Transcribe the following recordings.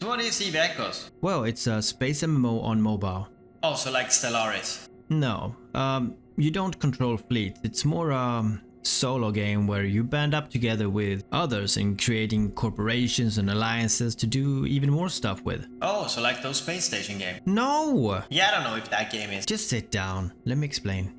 So what is Eve Echoes? Well, it's a space MMO on mobile. Also like Stellaris. No, you don't control fleets. It's more a solo game where you band up together with others in creating corporations and alliances to do even more stuff with. Oh, so like those space station games. No! Yeah, I don't know if that game is. Just sit down. Let me explain.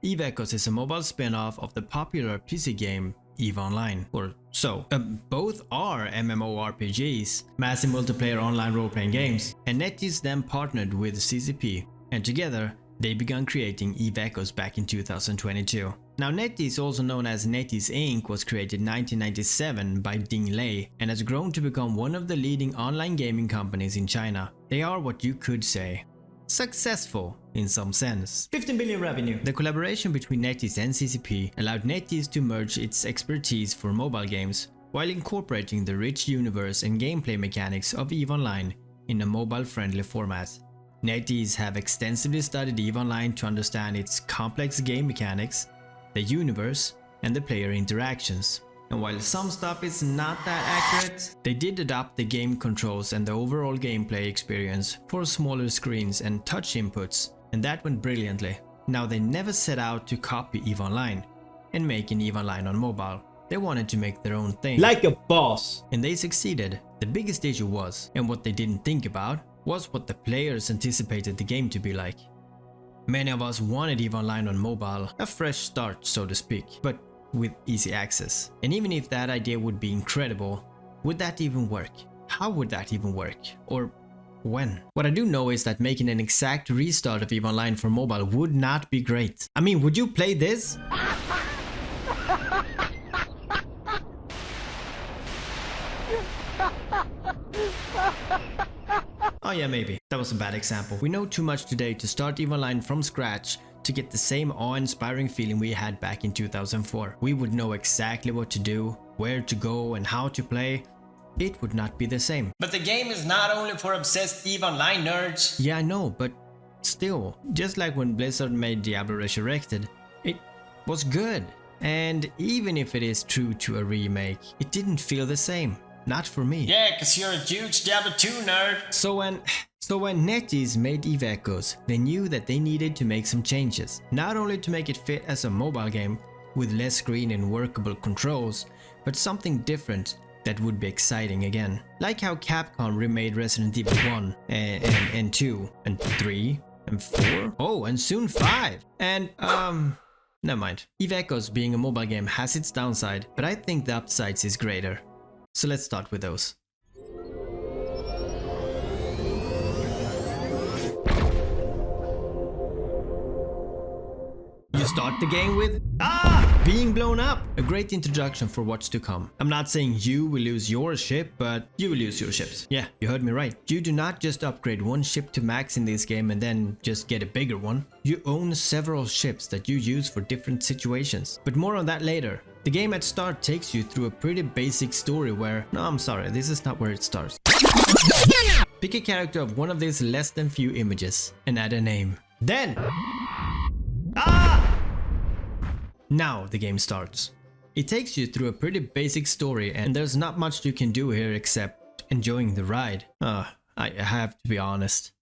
Eve Echoes is a mobile spin-off of the popular PC game EVE Online, or so. Both are MMORPGs, massive multiplayer online role-playing games, and NetEase then partnered with CCP, and together they began creating Eve Echoes back in 2022. Now NetEase, also known as NetEase Inc., was created in 1997 by Ding Lei and has grown to become one of the leading online gaming companies in China. They are what you could say successful in some sense. 15 billion revenue. The collaboration between NetEase and CCP allowed NetEase to merge its expertise for mobile games while incorporating the rich universe and gameplay mechanics of EVE Online in a mobile-friendly format. NetEase have extensively studied EVE Online to understand its complex game mechanics, the universe, and the player interactions. And while some stuff is not that accurate, they did adapt the game controls and the overall gameplay experience for smaller screens and touch inputs, and that went brilliantly. Now they never set out to copy EVE Online and make an EVE Online on mobile. They wanted to make their own thing. Like a boss! And they succeeded. The biggest issue was, and what they didn't think about, was what the players anticipated the game to be like. Many of us wanted EVE Online on mobile, a fresh start so to speak, but with easy access. And even if that idea would be incredible, would that even work? How would that even work? Or when? What I do know is that making an exact restart of EVE Online for mobile would not be great. I mean, would you play this? Oh yeah, maybe. That was a bad example. We know too much today to start EVE Online from scratch to get the same awe-inspiring feeling we had back in 2004. We would know exactly what to do, where to go, and how to play. It would not be the same. But the game is not only for obsessed EVE Online nerds. Yeah, I know, but still, just like when Blizzard made Diablo Resurrected, it was good. And even if it is true to a remake, it didn't feel the same. Not for me. Yeah, cause you're a huge Diablo 2 nerd. So when NetEase made Eve Echoes, they knew that they needed to make some changes. Not only to make it fit as a mobile game with less screen and workable controls, but something different that would be exciting again. Like how Capcom remade Resident Evil 1 and 2 and 3 and 4. Oh, and soon 5. And never mind. Eve Echoes being a mobile game has its downside, but I think the upsides is greater. So let's start with those. You start the game with being blown up. A great introduction for what's to come. I'm not saying you will lose your ship, but you will lose your ships. Yeah, you heard me right. You do not just upgrade one ship to max in this game and then just get a bigger one. You own several ships that you use for different situations. But more on that later. The game at start takes you through a pretty basic story where... No, I'm sorry, this is not where it starts. Pick a character of one of these less than few images and add a name. Then... Now the game starts. It takes you through a pretty basic story and there's not much you can do here except enjoying the ride. I have to be honest.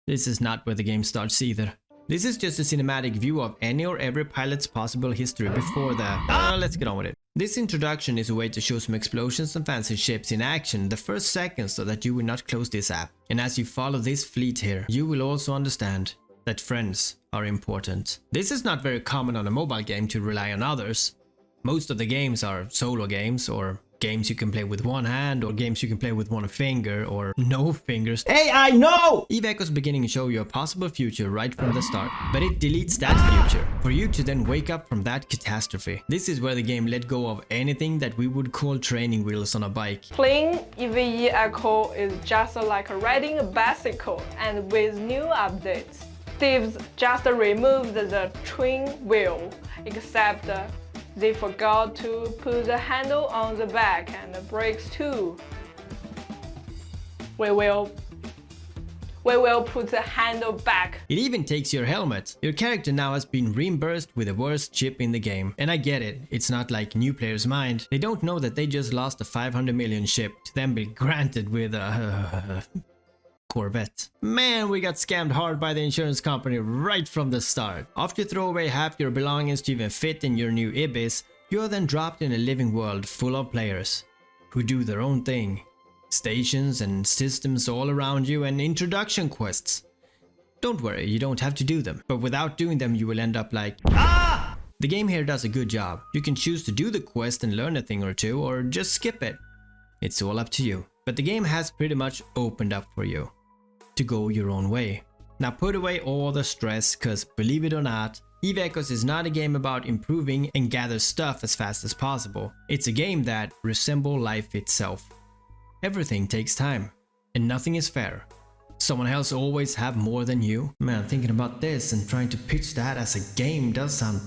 This is not where the game starts either. This is just a cinematic view of any or every pilot's possible history before the... let's get on with it. This introduction is a way to show some explosions and fancy ships in action the first second so that you will not close this app. And as you follow this fleet here, you will also understand that friends are important. This is not very common on a mobile game to rely on others. Most of the games are solo games or games you can play with one hand or games you can play with one finger or no fingers. Hey, I know! Eve Echoes beginning show you a possible future right from the start, but it deletes that future for you to then wake up from that catastrophe. This is where the game let go of anything that we would call training wheels on a bike. Playing EVE Echo is just like riding a bicycle and with new updates. Thieves just removed the twin wheel, except they forgot to put the handle on the back and the brakes too. we will put the handle back. It even takes your helmet. Your character now has been reimbursed with the worst chip in the game. And I get it, it's not like new players mind. They don't know that they just lost a 500 million chip to then be granted with a Corvette. Man, we got scammed hard by the insurance company right from the start. After you throw away half your belongings to even fit in your new Ibis, you are then dropped in a living world full of players who do their own thing. Stations and systems all around you and introduction quests. Don't worry, you don't have to do them, but without doing them you will end up like ah! The game here does a good job. You can choose to do the quest and learn a thing or two, or just skip it. It's all up to you. But the game has pretty much opened up for you to go your own way. Now put away all the stress, cause believe it or not, Eve Echoes is not a game about improving and gather stuff as fast as possible. It's a game that resembles life itself. Everything takes time, and nothing is fair. Someone else always have more than you. Man, thinking about this and trying to pitch that as a game does sound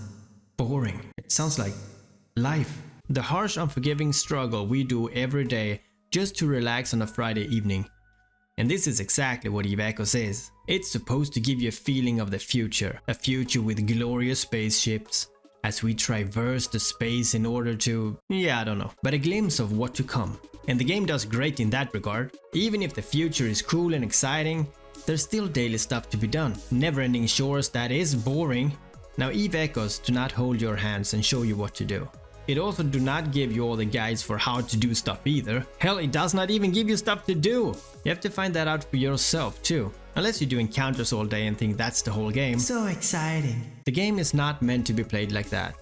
boring. It sounds like life. The harsh, unforgiving struggle we do every day just to relax on a Friday evening. And this is exactly what Eve Echoes is. It's supposed to give you a feeling of the future. A future with glorious spaceships as we traverse the space in order to, I don't know, but a glimpse of what to come. And the game does great in that regard. Even if the future is cool and exciting, there's still daily stuff to be done. Never-ending chores that is boring. Now Eve Echoes do not hold your hands and show you what to do. It also do not give you all the guides for how to do stuff either. Hell, it does not even give you stuff to do. You have to find that out for yourself too. Unless you do encounters all day and think that's the whole game. So exciting. The game is not meant to be played like that.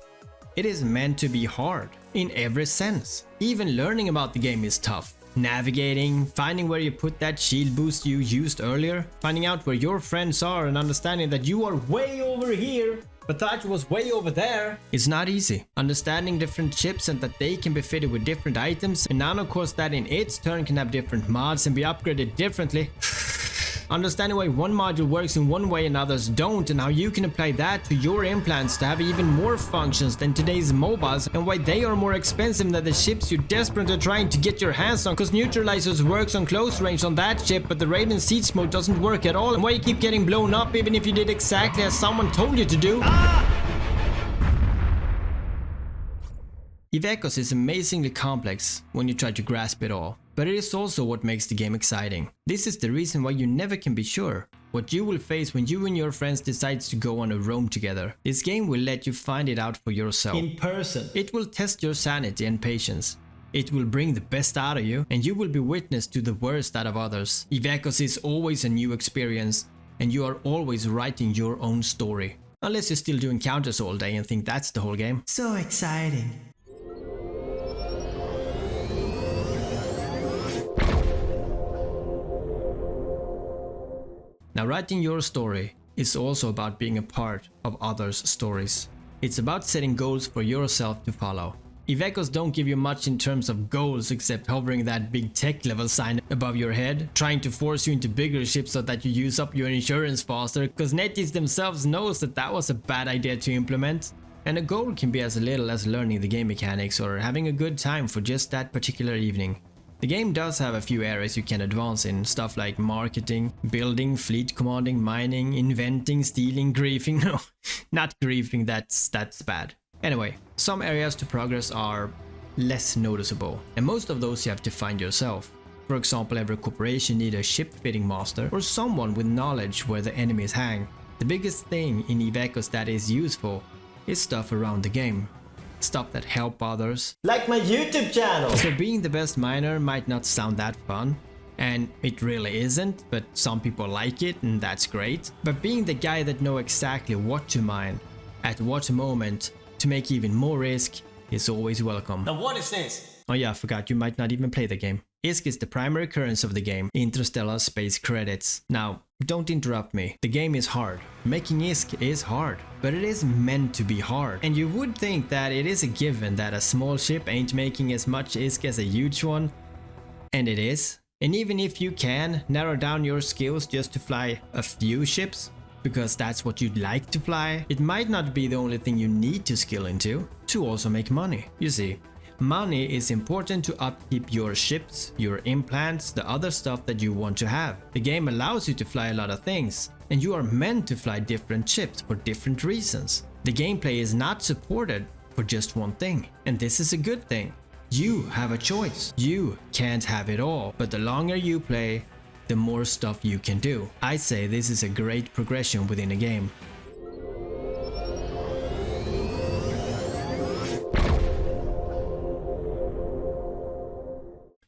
It is meant to be hard, in every sense. Even learning about the game is tough. Navigating, finding where you put that shield boost you used earlier, finding out where your friends are and understanding that you are way over here, but thought you was way over there. It's not easy. Understanding different chips and that they can be fitted with different items, and now of course that in its turn can have different mods and be upgraded differently. Understanding why one module works in one way and others don't, and how you can apply that to your implants to have even more functions than today's mobiles, and why they are more expensive than the chips you're desperately trying to get your hands on, cause neutralizers works on close range on that chip but the Raven Siege mode doesn't work at all, and why you keep getting blown up even if you did exactly as someone told you to do. Eve Echoes is amazingly complex when you try to grasp it all, but it is also what makes the game exciting. This is the reason why you never can be sure what you will face when you and your friends decide to go on a roam together. This game will let you find it out for yourself. In person. It will test your sanity and patience. It will bring the best out of you, and you will be witness to the worst out of others. Eve Echoes is always a new experience, and you are always writing your own story. Unless you still do encounters all day and think that's the whole game. So exciting. Now, writing your story is also about being a part of others' stories. It's about setting goals for yourself to follow. Eve Echoes don't give you much in terms of goals except hovering that big tech level sign above your head, trying to force you into bigger ships so that you use up your insurance faster, cause NetEase themselves knows that that was a bad idea to implement. And a goal can be as little as learning the game mechanics or having a good time for just that particular evening. The game does have a few areas you can advance in, stuff like marketing, building, fleet commanding, mining, inventing, stealing, griefing. No, not griefing, that's bad. Anyway, some areas to progress are less noticeable, and most of those you have to find yourself. For example, every corporation needs a ship fitting master or someone with knowledge where the enemies hang. The biggest thing in Eve Echoes that is useful is stuff around the game. Stuff that help others. Like my YouTube channel! So being the best miner might not sound that fun, and it really isn't, but some people like it and that's great. But being the guy that know exactly what to mine, at what moment, to make even more risk is always welcome. Now what is this? Oh yeah, I forgot, you might not even play the game. ISK is the primary currency of the game, interstellar space credits. Now, don't interrupt me. The game is hard. Making ISK is hard, but it is meant to be hard. And you would think that it is a given that a small ship ain't making as much ISK as a huge one, and it is. And even if you can narrow down your skills just to fly a few ships, because that's what you'd like to fly, it might not be the only thing you need to skill into to also make money. You see, Money is important to upkeep your ships, your implants, the other stuff that you want to have. The game allows you to fly a lot of things, and you are meant to fly different ships for different reasons. The gameplay is not supported for just one thing, and this is a good thing. You have a choice. You can't have it all, but the longer you play, the more stuff you can do. I say this is a great progression within a game.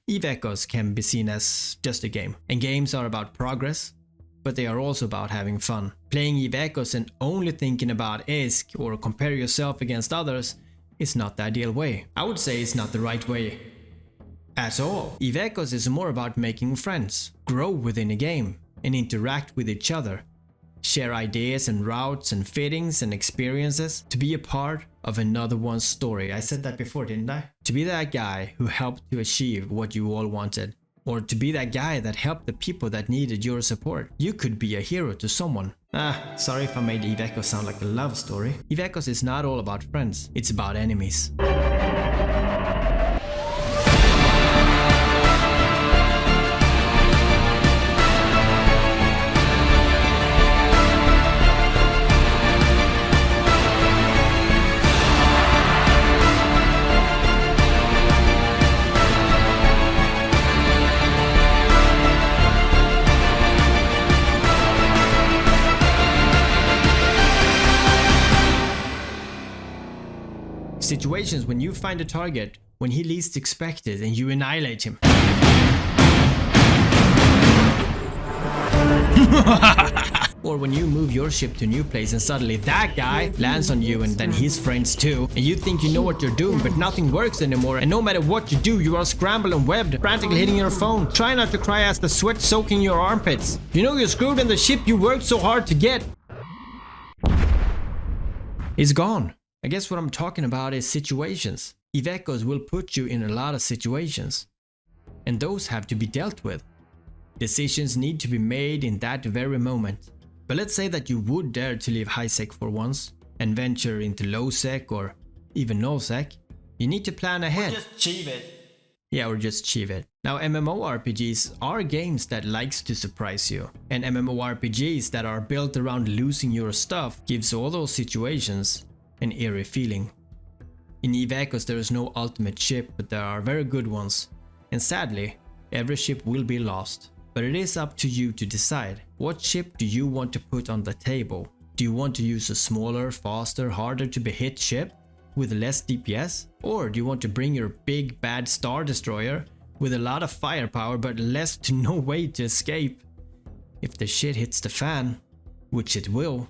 EVE Echoes can be seen as just a game, and games are about progress, but they are also about having fun. Playing EVE Echoes and only thinking about ISK or compare yourself against others is not the ideal way. I would say it's not the right way at all. EVE Echoes is more about making friends, grow within a game, and interact with each other. Share ideas and routes and fittings and experiences to be a part of another one's story. I said that before, didn't I? To be that guy who helped to achieve what you all wanted. Or to be that guy that helped the people that needed your support. You could be a hero to someone. Sorry if I made EVE Echoes sound like a love story. EVE Echoes is not all about friends, it's about enemies. Situations when you find a target when he least expected and you annihilate him. Or when you move your ship to a new place and suddenly that guy lands on you and then his friends too, and you think you know what you're doing but nothing works anymore, and no matter what you do you are scrambled and webbed, frantically hitting your phone. Try not to cry as the sweat soaking your armpits. You know you're screwed and the ship you worked so hard to get is gone. I guess what I'm talking about is situations. EVE Echoes will put you in a lot of situations, and those have to be dealt with. Decisions need to be made in that very moment. But let's say that you would dare to leave high sec for once and venture into low sec or even no sec. You need to plan ahead. Or just achieve it. Yeah, or just achieve it. Now, MMORPGs are games that likes to surprise you, and MMORPGs that are built around losing your stuff gives all those situations an eerie feeling. In EVE Echoes there is no ultimate ship, but there are very good ones. And sadly, every ship will be lost. But it is up to you to decide. What ship do you want to put on the table? Do you want to use a smaller, faster, harder to be hit ship with less DPS? Or do you want to bring your big bad Star Destroyer with a lot of firepower but less to no way to escape? If the shit hits the fan, which it will,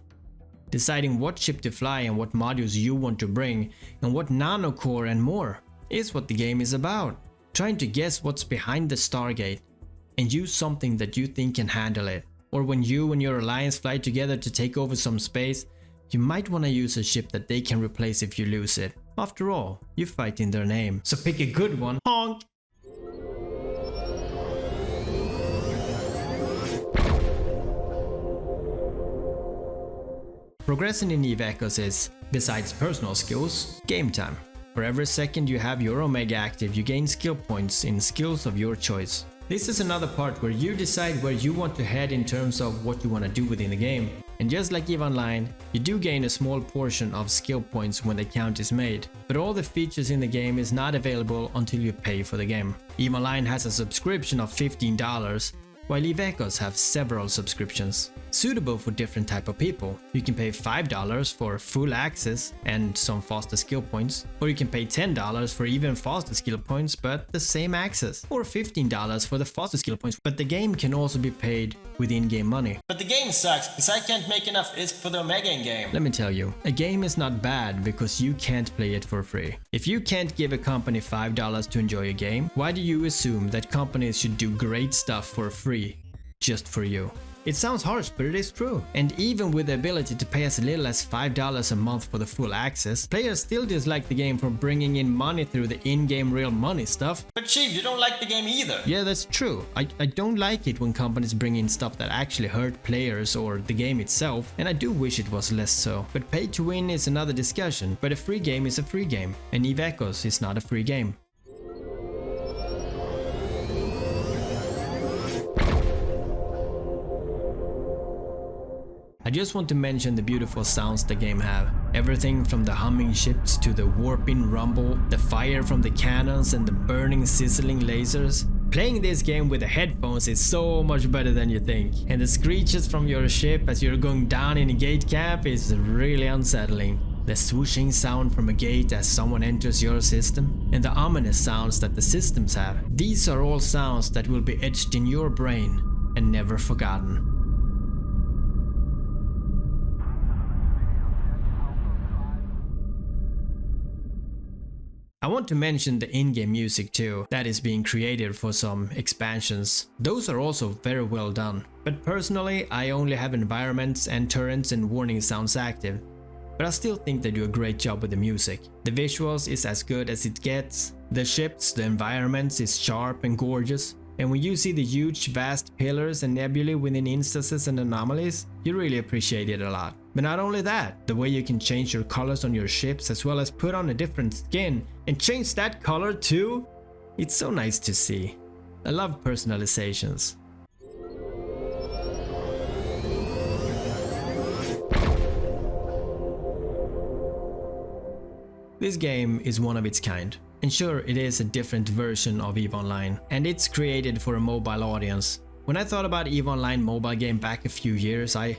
deciding what ship to fly and what modules you want to bring and what nanocore and more is what the game is about. Trying to guess what's behind the Stargate and use something that you think can handle it. Or when you and your alliance fly together to take over some space, you might want to use a ship that they can replace if you lose it. After all, you fight in their name, so pick a good one. Honk! Progressing in EVE Echoes is, besides personal skills, game time. For every second you have your Omega active, you gain skill points in skills of your choice. This is another part where you decide where you want to head in terms of what you want to do within the game. And just like EVE Online, you do gain a small portion of skill points when the count is made. But all the features in the game is not available until you pay for the game. EVE Online has a subscription of $15, while EVE Echoes have several subscriptions, suitable for different type of people. You can pay $5 for full access and some faster skill points, or you can pay $10 for even faster skill points but the same access, or $15 for the faster skill points, but the game can also be paid with in-game money. But the game sucks because I can't make enough ISK for the Omega in-game. Let me tell you, a game is not bad because you can't play it for free. If you can't give a company $5 to enjoy a game, why do you assume that companies should do great stuff for free just for you? It sounds harsh, but it is true. And even with the ability to pay as little as $5 a month for the full access, players still dislike the game for bringing in money through the in-game real money stuff. But Chief, you don't like the game either. Yeah, that's true. I don't like it when companies bring in stuff that actually hurt players or the game itself, and I do wish it was less so. But pay to win is another discussion, but a free game is a free game, and Eve Echoes is not a free game. I just want to mention the beautiful sounds the game have. Everything from the humming ships to the warping rumble, the fire from the cannons and the burning sizzling lasers. Playing this game with the headphones is so much better than you think. And the screeches from your ship as you're going down in a gate cap is really unsettling. The swooshing sound from a gate as someone enters your system, and the ominous sounds that the systems have. These are all sounds that will be etched in your brain and never forgotten. I want to mention the in-game music too, that is being created for some expansions. Those are also very well done. But personally, I only have environments and turrets and warning sounds active. But I still think they do a great job with the music. The visuals is as good as it gets. The ships, the environments is sharp and gorgeous. And when you see the huge vast pillars and nebulae within instances and anomalies, you really appreciate it a lot. But not only that, the way you can change your colors on your ships as well as put on a different skin and change that color too, it's so nice to see. I love personalizations. This game is one of its kind. And sure, it is a different version of EVE Online, and it's created for a mobile audience. When I thought about EVE Online mobile game back a few years, I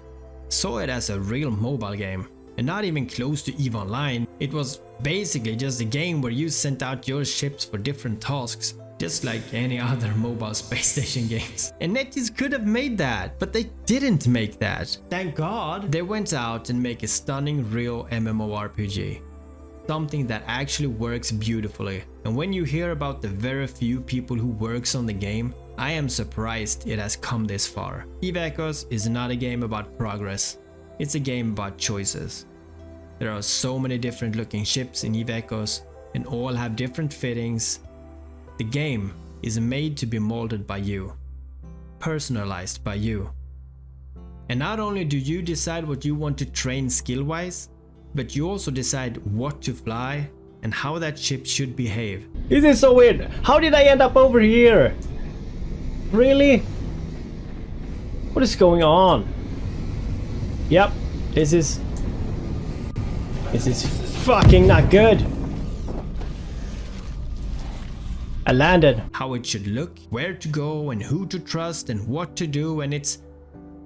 saw it as a real mobile game. And not even close to EVE Online, it was basically just a game where you sent out your ships for different tasks, just like any other mobile space station games. And NetEase could have made that, but they didn't make that. Thank God. They went out and make a stunning real MMORPG. Something that actually works beautifully. And when you hear about the very few people who works on the game, I am surprised it has come this far. EVE Echoes is not a game about progress, it's a game about choices. There are so many different looking ships in EVE Echoes and all have different fittings. The game is made to be molded by you, personalized by you. And not only do you decide what you want to train skill-wise, but you also decide what to fly and how that ship should behave. This is so weird. How did I end up over here? Really? What is going on? Yep, this is fucking not good. I landed. How it should look, where to go and who to trust and what to do, and it's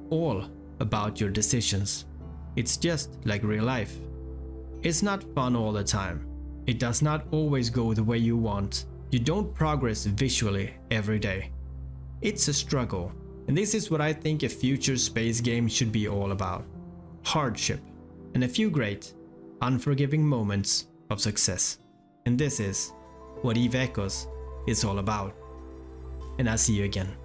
all about your decisions. It's just like real life. It's not fun all the time. It does not always go the way you want. You don't progress visually every day. It's a struggle, and this is what I think a future space game should be all about. Hardship, and a few great, unforgiving moments of success. And this is what EVE Echoes is all about. And I'll see you again.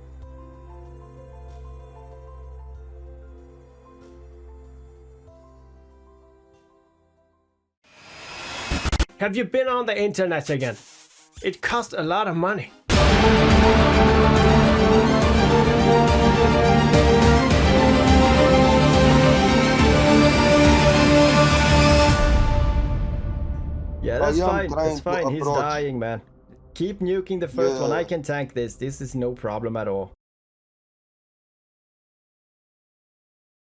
Have you been on the internet again? It costs a lot of money. Yeah, that's fine. That's fine. He's dying, man. Keep nuking the first one. I can tank this. This is no problem at all.